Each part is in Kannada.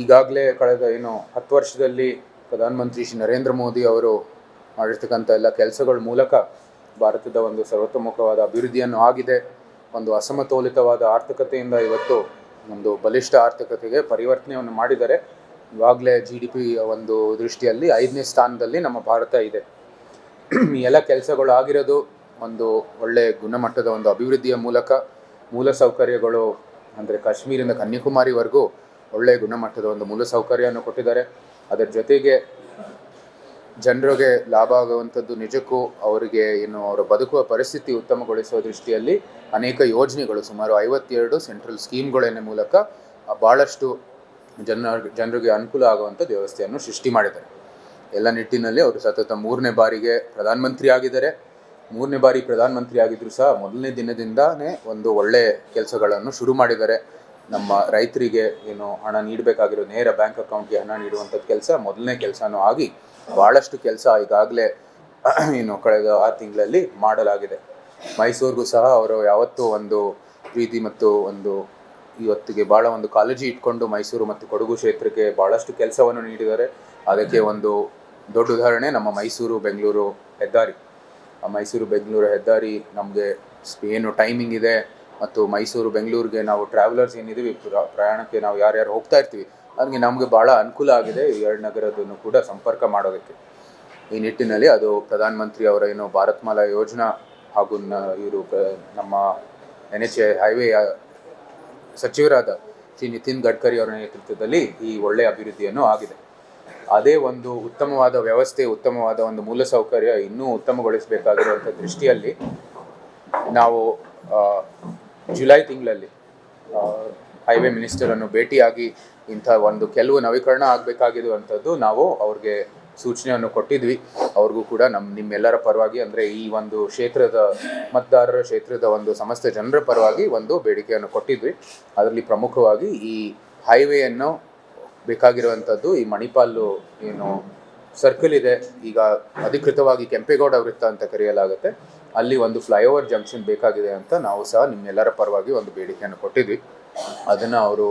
ಈಗಾಗಲೇ ಕಳೆದ 10 ವರ್ಷದಲ್ಲಿ ಪ್ರಧಾನಮಂತ್ರಿ ಶ್ರೀ ನರೇಂದ್ರ ಮೋದಿ ಅವರು ಮಾಡಿರ್ತಕ್ಕಂಥ ಎಲ್ಲ ಕೆಲಸಗಳ ಮೂಲಕ ಭಾರತದ ಒಂದು ಸರ್ವತೋಮುಖವಾದ ಅಭಿವೃದ್ಧಿಯನ್ನು ಆಗಿದೆ. ಒಂದು ಅಸಮತೋಲಿತವಾದ ಆರ್ಥಿಕತೆಯಿಂದ ಇವತ್ತು ಒಂದು ಬಲಿಷ್ಠ ಆರ್ಥಿಕತೆಗೆ ಪರಿವರ್ತನೆಯನ್ನು ಮಾಡಿದ್ದಾರೆ. ಇವಾಗಲೇ GDP ಒಂದು ದೃಷ್ಟಿಯಲ್ಲಿ 5ನೇ ಸ್ಥಾನದಲ್ಲಿ ನಮ್ಮ ಭಾರತ ಇದೆ. ಈ ಎಲ್ಲ ಕೆಲಸಗಳು ಆಗಿರೋದು ಒಂದು ಒಳ್ಳೆ ಗುಣಮಟ್ಟದ ಒಂದು ಅಭಿವೃದ್ಧಿಯ ಮೂಲಕ. ಮೂಲಸೌಕರ್ಯಗಳು ಅಂದರೆ ಕಾಶ್ಮೀರಿಂದ ಕನ್ಯಾಕುಮಾರಿವರೆಗೂ ಒಳ್ಳೆ ಗುಣಮಟ್ಟದ ಒಂದು ಮೂಲಸೌಕರ್ಯವನ್ನು ಕೊಟ್ಟಿದ್ದಾರೆ. ಅದರ ಜೊತೆಗೆ ಜನರಿಗೆ ಲಾಭ ಆಗುವಂಥದ್ದು ನಿಜಕ್ಕೂ ಅವರಿಗೆ ಅವರ ಬದುಕುವ ಪರಿಸ್ಥಿತಿ ಉತ್ತಮಗೊಳಿಸುವ ದೃಷ್ಟಿಯಲ್ಲಿ ಅನೇಕ ಯೋಜನೆಗಳು, ಸುಮಾರು 52 ಸೆಂಟ್ರಲ್ ಸ್ಕೀಮ್ಗಳ ಮೂಲಕ ಭಾಳಷ್ಟು ಜನರಿಗೆ ಅನುಕೂಲ ಆಗುವಂಥದ್ದು ವ್ಯವಸ್ಥೆಯನ್ನು ಸೃಷ್ಟಿ ಮಾಡಿದ್ದಾರೆ. ಎಲ್ಲ ನಿಟ್ಟಿನಲ್ಲಿ ಅವರು ಸತತ 3ನೇ ಬಾರಿಗೆ ಪ್ರಧಾನಮಂತ್ರಿ ಆಗಿದ್ದಾರೆ. 3ನೇ ಬಾರಿ ಪ್ರಧಾನಮಂತ್ರಿ ಆಗಿದ್ದರೂ ಸಹ ಮೊದಲನೇ ದಿನದಿಂದನೇ ಒಂದು ಒಳ್ಳೆ ಕೆಲಸಗಳನ್ನು ಶುರು ಮಾಡಿದ್ದಾರೆ. ನಮ್ಮ ರೈತರಿಗೆ ಹಣ ನೀಡಬೇಕಾಗಿರೋ ನೇರ ಬ್ಯಾಂಕ್ ಅಕೌಂಟ್ಗೆ ಹಣ ನೀಡುವಂಥದ್ದು ಕೆಲಸ ಮೊದಲನೇ ಕೆಲಸನೂ ಆಗಿ ಭಾಳಷ್ಟು ಕೆಲಸ ಈಗಾಗಲೇ ಕಳೆದ 6 ತಿಂಗಳಲ್ಲಿ ಮಾಡಲಾಗಿದೆ. ಮೈಸೂರಿಗೂ ಸಹ ಅವರು ಯಾವತ್ತೂ ಒಂದು ಪ್ರೀತಿ ಮತ್ತು ಒಂದು ಇವತ್ತಿಗೆ ಭಾಳ ಒಂದು ಕಾಳಜಿ ಇಟ್ಕೊಂಡು ಮೈಸೂರು ಮತ್ತು ಕೊಡಗು ಕ್ಷೇತ್ರಕ್ಕೆ ಭಾಳಷ್ಟು ಕೆಲಸವನ್ನು ನೀಡಿದ್ದಾರೆ. ಅದಕ್ಕೆ ಒಂದು ದೊಡ್ಡ ಉದಾಹರಣೆ ನಮ್ಮ ಮೈಸೂರು ಬೆಂಗಳೂರು ಹೆದ್ದಾರಿ. ಆ ಮೈಸೂರು ಬೆಂಗಳೂರು ಹೆದ್ದಾರಿ ನಮಗೆ ಏನು ಟೈಮಿಂಗ್ ಇದೆ ಮತ್ತು ಮೈಸೂರು ಬೆಂಗಳೂರಿಗೆ ನಾವು ಟ್ರಾವೆಲರ್ಸ್ ಏನಿದ್ದೀವಿ ಪ್ರಯಾಣಕ್ಕೆ ನಾವು ಯಾರ್ಯಾರು ಹೋಗ್ತಾ ಇರ್ತೀವಿ ಅದಕ್ಕೆ ನಮಗೆ ಭಾಳ ಅನುಕೂಲ ಆಗಿದೆ ಈ 2 ನಗರದನ್ನು ಕೂಡ ಸಂಪರ್ಕ ಮಾಡೋದಕ್ಕೆ. ಈ ನಿಟ್ಟಿನಲ್ಲಿ ಅದು ಪ್ರಧಾನಮಂತ್ರಿ ಅವರ ಭಾರತ್ ಮಾಲಾ ಯೋಜನಾ ಹಾಗೂ ಇವರು ನಮ್ಮ NHAI ಹೈವೇ ಸಚಿವರಾದ ಶ್ರೀ ನಿತಿನ್ ಗಡ್ಕರಿ ಅವರ ನೇತೃತ್ವದಲ್ಲಿ ಈ ಒಳ್ಳೆಯ ಅಭಿವೃದ್ಧಿಯನ್ನು ಆಗಿದೆ. ಅದೇ ಒಂದು ಉತ್ತಮವಾದ ವ್ಯವಸ್ಥೆ, ಉತ್ತಮವಾದ ಒಂದು ಮೂಲಸೌಕರ್ಯ ಇನ್ನೂ ಉತ್ತಮಗೊಳಿಸಬೇಕಾಗಿರುವಂಥ ದೃಷ್ಟಿಯಲ್ಲಿ ನಾವು ಜುಲೈ ತಿಂಗಳಲ್ಲಿ ಹೈವೇ ಮಿನಿಸ್ಟರನ್ನು ಭೇಟಿಯಾಗಿ ಇಂಥ ಒಂದು ಕೆಲವು ನವೀಕರಣ ಆಗಬೇಕಾಗಿರುವಂಥದ್ದು ನಾವು ಅವ್ರಿಗೆ ಸೂಚನೆಯನ್ನು ಕೊಟ್ಟಿದ್ವಿ. ಅವ್ರಿಗೂ ಕೂಡ ನಿಮ್ಮೆಲ್ಲರ ಪರವಾಗಿ ಅಂದರೆ ಈ ಒಂದು ಕ್ಷೇತ್ರದ ಮತದಾರರ ಕ್ಷೇತ್ರದ ಒಂದು ಸಮಸ್ತ ಜನರ ಪರವಾಗಿ ಒಂದು ಬೇಡಿಕೆಯನ್ನು ಕೊಟ್ಟಿದ್ವಿ. ಅದರಲ್ಲಿ ಪ್ರಮುಖವಾಗಿ ಈ ಹೈವೇಯನ್ನು ಬೇಕಾಗಿರುವಂಥದ್ದು ಈ ಮಣಿಪಾಲು ಸರ್ಕಲ್ ಇದೆ, ಈಗ ಅಧಿಕೃತವಾಗಿ ಕೆಂಪೇಗೌಡ ವೃತ್ತ ಅಂತ ಕರೆಯಲಾಗುತ್ತೆ, ಅಲ್ಲಿ ಒಂದು ಫ್ಲೈಓವರ್ ಜಂಕ್ಷನ್ ಬೇಕಾಗಿದೆ ಅಂತ ನಾವು ಸಹ ನಿಮ್ಮೆಲ್ಲರ ಪರವಾಗಿ ಒಂದು ಬೇಡಿಕೆಯನ್ನು ಕೊಟ್ಟಿದ್ವಿ. ಅದನ್ನು ಅವರು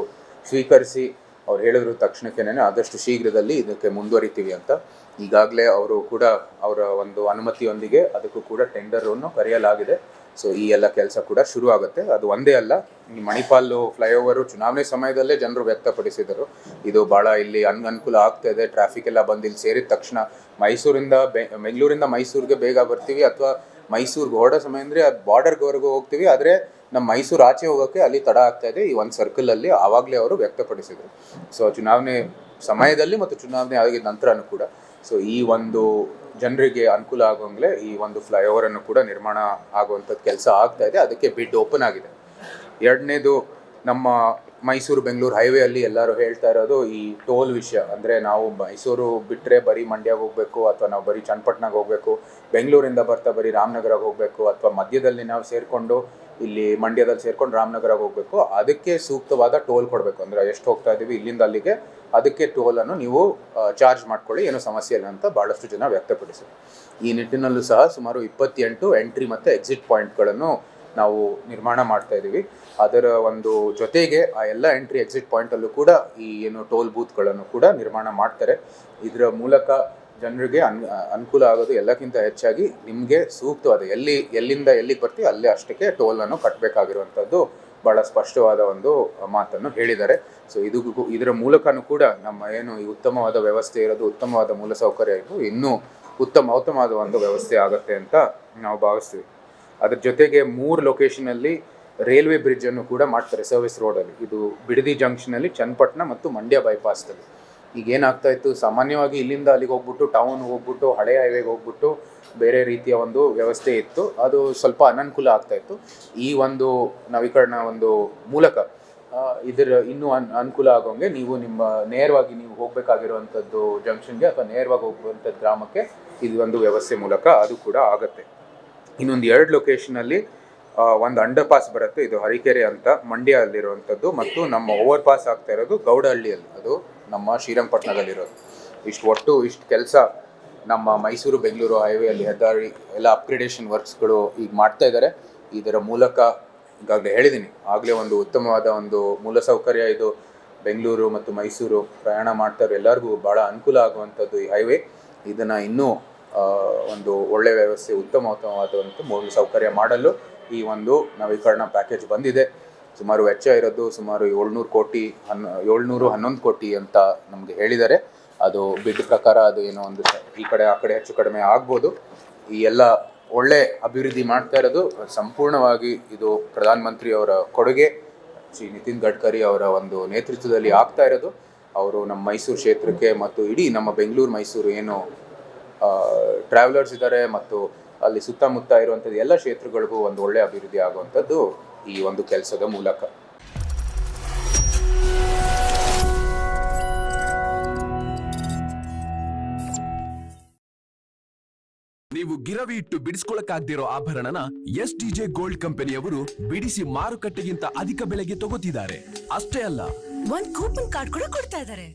ಸ್ವೀಕರಿಸಿ ಅವ್ರು ಹೇಳಿದ್ರು ತಕ್ಷಣಕ್ಕೇನೆ ಆದಷ್ಟು ಶೀಘ್ರದಲ್ಲಿ ಇದಕ್ಕೆ ಮುಂದುವರಿತೀವಿ ಅಂತ. ಈಗಾಗಲೇ ಅವರು ಕೂಡ ಅವರ ಒಂದು ಅನುಮತಿಯೊಂದಿಗೆ ಅದಕ್ಕೂ ಕೂಡ ಟೆಂಡರನ್ನು ಕರೆಯಲಾಗಿದೆ. ಸೊ ಈ ಎಲ್ಲ ಕೆಲಸ ಕೂಡ ಶುರು ಆಗುತ್ತೆ. ಅದು ಒಂದೇ ಅಲ್ಲ, ಈ ಮಣಿಪಾಲು ಫ್ಲೈಓವರು ಚುನಾವಣೆ ಸಮಯದಲ್ಲೇ ಜನರು ವ್ಯಕ್ತಪಡಿಸಿದರು, ಇದು ಭಾಳ ಇಲ್ಲಿ ಅನುಕೂಲ ಆಗ್ತಾ ಇದೆ, ಟ್ರಾಫಿಕ್ ಎಲ್ಲ ಬಂದು ಇಲ್ಲಿ ಸೇರಿದ ತಕ್ಷಣ ಮೈಸೂರಿಂದ ಬೆಂಗಳೂರಿಂದ ಮೈಸೂರಿಗೆ ಬೇಗ ಬರ್ತೀವಿ, ಅಥವಾ ಮೈಸೂರಿಗೆ ಹೊರಡೋ ಸಮಯ ಅಂದರೆ ಅದು ಬಾರ್ಡರ್ವರೆಗೂ ಹೋಗ್ತೀವಿ, ಆದರೆ ನಮ್ಮ ಮೈಸೂರು ಆಚೆ ಹೋಗೋಕ್ಕೆ ಅಲ್ಲಿ ತಡ ಆಗ್ತಾ ಇದೆ. ಈ ಒಂದು ಸರ್ಕಲಲ್ಲಿ ಆವಾಗಲೇ ಅವರು ವ್ಯಕ್ತಪಡಿಸಿದರು. ಸೊ ಚುನಾವಣೆ ಸಮಯದಲ್ಲಿ ಮತ್ತು ಚುನಾವಣೆ ಆಗಿದ ನಂತರನೂ ಕೂಡ ಸೊ ಈ ಒಂದು ಜನರಿಗೆ ಅನುಕೂಲ ಆಗೋಂಗಲೇ ಈ ಒಂದು ಫ್ಲೈಓವರನ್ನು ಕೂಡ ನಿರ್ಮಾಣ ಆಗುವಂಥದ್ದು ಕೆಲಸ ಆಗ್ತಾ ಇದೆ. ಅದಕ್ಕೆ ಬಿಡ್ ಓಪನ್ ಆಗಿದೆ. ಎರಡನೇದು, ನಮ್ಮ ಮೈಸೂರು ಬೆಂಗಳೂರು ಹೈವೇ ಅಲ್ಲಿ ಎಲ್ಲರೂ ಹೇಳ್ತಾ ಇರೋದು ಈ ಟೋಲ್ ವಿಷಯ. ಅಂದರೆ ನಾವು ಮೈಸೂರು ಬಿಟ್ಟರೆ ಬರೀ ಮಂಡ್ಯಗೆ ಹೋಗಬೇಕು, ಅಥವಾ ನಾವು ಬರೀ ಚನ್ನಪಟ್ಟಣಕ್ಕೆ ಹೋಗಬೇಕು, ಬೆಂಗಳೂರಿಂದ ಬರ್ತಾ ಬರೀ ರಾಮನಗರಕ್ಕೆ ಹೋಗಬೇಕು, ಅಥವಾ ಮಧ್ಯದಲ್ಲಿ ನಾವು ಸೇರಿಕೊಂಡು ಇಲ್ಲಿ ಮಂಡ್ಯದಲ್ಲಿ ಸೇರ್ಕೊಂಡು ರಾಮನಗರಕ್ಕೆ ಹೋಗಬೇಕು, ಅದಕ್ಕೆ ಸೂಕ್ತವಾದ ಟೋಲ್ ಕೊಡಬೇಕು. ಅಂದರೆ ಎಷ್ಟು ಹೋಗ್ತಾ ಇದ್ದೀವಿ ಇಲ್ಲಿಂದ ಅಲ್ಲಿಗೆ, ಅದಕ್ಕೆ ಟೋಲನ್ನು ನೀವು ಚಾರ್ಜ್ ಮಾಡ್ಕೊಳ್ಳಿ, ಏನೂ ಸಮಸ್ಯೆ ಇಲ್ಲ ಅಂತ ಭಾಳಷ್ಟು ಜನ ವ್ಯಕ್ತಪಡಿಸಿದ್ರು. ಈ ನಿಟ್ಟಿನಲ್ಲೂ ಸಹ ಸುಮಾರು 28 ಎಂಟ್ರಿ ಮತ್ತು ಎಕ್ಸಿಟ್ ಪಾಯಿಂಟ್ಗಳನ್ನು ನಾವು ನಿರ್ಮಾಣ ಮಾಡ್ತಾ ಇದ್ದೀವಿ. ಅದರ ಒಂದು ಜೊತೆಗೆ ಆ ಎಲ್ಲ ಎಂಟ್ರಿ ಎಕ್ಸಿಟ್ ಪಾಯಿಂಟಲ್ಲೂ ಕೂಡ ಈ ಟೋಲ್ ಬೂತ್ಗಳನ್ನು ಕೂಡ ನಿರ್ಮಾಣ ಮಾಡ್ತಾರೆ. ಇದರ ಮೂಲಕ ಜನರಿಗೆ ಅನುಕೂಲ ಆಗೋದು ಎಲ್ಲಕ್ಕಿಂತ ಹೆಚ್ಚಾಗಿ ನಿಮಗೆ ಸೂಕ್ತವಾದ ಎಲ್ಲಿಂದ ಎಲ್ಲಿಗೆ ಬರ್ತೀವಿ ಅಲ್ಲೇ ಅಷ್ಟಕ್ಕೆ ಟೋಲನ್ನು ಕಟ್ಟಬೇಕಾಗಿರುವಂಥದ್ದು ಭಾಳ ಸ್ಪಷ್ಟವಾದ ಒಂದು ಮಾತನ್ನು ಹೇಳಿದ್ದಾರೆ. ಸೊ ಇದರ ಮೂಲಕನೂ ಕೂಡ ನಮ್ಮ ಈ ಉತ್ತಮವಾದ ವ್ಯವಸ್ಥೆ ಇರೋದು, ಉತ್ತಮವಾದ ಮೂಲಸೌಕರ್ಯ ಇರೋದು ಇನ್ನೂ ಉತ್ತಮವಾದ ಒಂದು ವ್ಯವಸ್ಥೆ ಆಗುತ್ತೆ ಅಂತ ನಾವು ಭಾವಿಸ್ತೀವಿ. ಅದ್ರ ಜೊತೆಗೆ 3 ಲೊಕೇಶನಲ್ಲಿ ರೈಲ್ವೆ ಬ್ರಿಡ್ಜನ್ನು ಕೂಡ ಮಾಡ್ತಾರೆ ಸರ್ವಿಸ್ ರೋಡಲ್ಲಿ. ಇದು ಬಿಡದಿ ಜಂಕ್ಷನಲ್ಲಿ, ಚನ್ನಪಟ್ಟಣ ಮತ್ತು ಮಂಡ್ಯ ಬೈಪಾಸ್ದಲ್ಲಿ. ಈಗ ಏನಾಗ್ತಾ ಇತ್ತು, ಸಾಮಾನ್ಯವಾಗಿ ಇಲ್ಲಿಂದ ಅಲ್ಲಿಗೆ ಹೋಗ್ಬಿಟ್ಟು ಟೌನ್ಗೆ ಹೋಗ್ಬಿಟ್ಟು ಹಳೆ ಹೈವೇಗೆ ಹೋಗ್ಬಿಟ್ಟು ಬೇರೆ ರೀತಿಯ ಒಂದು ವ್ಯವಸ್ಥೆ ಇತ್ತು, ಅದು ಸ್ವಲ್ಪ ಅನನುಕೂಲ ಆಗ್ತಾ ಇತ್ತು. ಈ ಒಂದು ನವೀಕರಣ ಒಂದು ಮೂಲಕ ಇದರ ಇನ್ನೂ ಅನುಕೂಲ ಆಗೋಂಗೆ ನೀವು ನೇರವಾಗಿ ನೀವು ಹೋಗಬೇಕಾಗಿರುವಂಥದ್ದು ಜಂಕ್ಷನ್ಗೆ ಅಥವಾ ನೇರವಾಗಿ ಹೋಗುವಂಥದ್ದು ಗ್ರಾಮಕ್ಕೆ ಇದು ಒಂದು ವ್ಯವಸ್ಥೆ ಮೂಲಕ ಅದು ಕೂಡ ಆಗುತ್ತೆ. ಇನ್ನೊಂದು 2 ಲೊಕೇಶನಲ್ಲಿ ಒಂದು ಅಂಡರ್ ಪಾಸ್ ಬರುತ್ತೆ, ಇದು ಹರಿಕೆರೆ ಅಂತ ಮಂಡ್ಯ ಅಲ್ಲಿರುವಂಥದ್ದು, ಮತ್ತು ನಮ್ಮ ಓವರ್ ಪಾಸ್ ಆಗ್ತಾ ಇರೋದು ಗೌಡಹಳ್ಳಿಯಲ್ಲಿ, ಅದು ನಮ್ಮ ಶ್ರೀರಂಗಪಟ್ಟಣದಲ್ಲಿರೋದು. ಇಷ್ಟು ಕೆಲಸ ನಮ್ಮ ಮೈಸೂರು ಬೆಂಗಳೂರು ಹೈವೇಯಲ್ಲಿ ಹೆದ್ದಾರಿ ಎಲ್ಲ ಅಪ್ಗ್ರೇಡೇಷನ್ ವರ್ಕ್ಸ್ಗಳು ಈಗ ಮಾಡ್ತಾ ಇದ್ದಾರೆ. ಇದರ ಮೂಲಕ ಈಗಾಗಲೇ ಹೇಳಿದ್ದೀನಿ, ಆಗಲೇ ಒಂದು ಉತ್ತಮವಾದ ಒಂದು ಮೂಲಸೌಕರ್ಯ ಇದು ಬೆಂಗಳೂರು ಮತ್ತು ಮೈಸೂರು ಪ್ರಯಾಣ ಮಾಡ್ತಾರೆ ಎಲ್ಲರಿಗೂ ಭಾಳ ಅನುಕೂಲ ಆಗುವಂಥದ್ದು ಈ ಹೈವೇ. ಇದನ್ನು ಇನ್ನೂ ಒಂದು ಒಳ್ಳೆಯ ವ್ಯವಸ್ಥೆ ಉತ್ತಮವಾದಂಥ ಮೂಲ ಸೌಕರ್ಯ ಮಾಡಲು ಈ ಒಂದು ನವೀಕರಣ ಪ್ಯಾಕೇಜ್ ಬಂದಿದೆ. ಸುಮಾರು ವೆಚ್ಚ ಇರೋದು ಸುಮಾರು 711 ಕೋಟಿ ಅಂತ ನಮಗೆ ಹೇಳಿದ್ದಾರೆ. ಅದು ಬಿಡ್ ಪ್ರಕಾರ ಅದು ಏನೋ ಒಂದು ಈ ಕಡೆ ಆ ಕಡೆ ಹೆಚ್ಚು ಕಡಿಮೆ ಆಗ್ಬೋದು. ಈ ಎಲ್ಲ ಒಳ್ಳೆ ಅಭಿವೃದ್ಧಿ ಮಾಡ್ತಾ ಇರೋದು ಸಂಪೂರ್ಣವಾಗಿ ಇದು ಪ್ರಧಾನಮಂತ್ರಿ ಅವರ ಕೊಡುಗೆ, ಶ್ರೀ ನಿತಿನ್ ಗಡ್ಕರಿ ಅವರ ಒಂದು ನೇತೃತ್ವದಲ್ಲಿ ಆಗ್ತಾ ಇರೋದು. ಅವರು ನಮ್ಮ ಮೈಸೂರು ಕ್ಷೇತ್ರಕ್ಕೆ ಮತ್ತು ಇಡೀ ನಮ್ಮ ಬೆಂಗಳೂರು ಮೈಸೂರು ಏನು ಟ್ರಾವೆಲರ್ಸ್ ಇದ್ದಾರೆ ಮತ್ತು ಅಲ್ಲಿ ಸುತ್ತಮುತ್ತ ಇರುವಂಥದ್ದು ಎಲ್ಲ ಕ್ಷೇತ್ರಗಳಿಗೂ ಒಂದು ಒಳ್ಳೆ ಅಭಿವೃದ್ಧಿ ಆಗುವಂಥದ್ದು ಈ ಒಂದು ಕೆಲಸದ ಮೂಲಕ. ನೀವು ಗಿರವಿ ಇಟ್ಟು ಬಿಡಿಸ್ಕೊಳಕ್ಕಾಗ್ದಿರೋ ಆಭರಣನ STJ ಗೋಲ್ಡ್ ಕಂಪನಿಯವರು ಬಿಡಿಸಿ ಮಾರುಕಟ್ಟೆಗಿಂತ ಅಧಿಕ ಬೆಲೆಗೆ ತಗೋತಿದ್ದಾರೆ. ಅಷ್ಟೇ ಅಲ್ಲ, ಒಂದ್ ಕೂಪನ್ ಕಾರ್ಡ್ ಕೂಡ ಕೊಡ್ತಾ ಇದ್ದಾರೆ.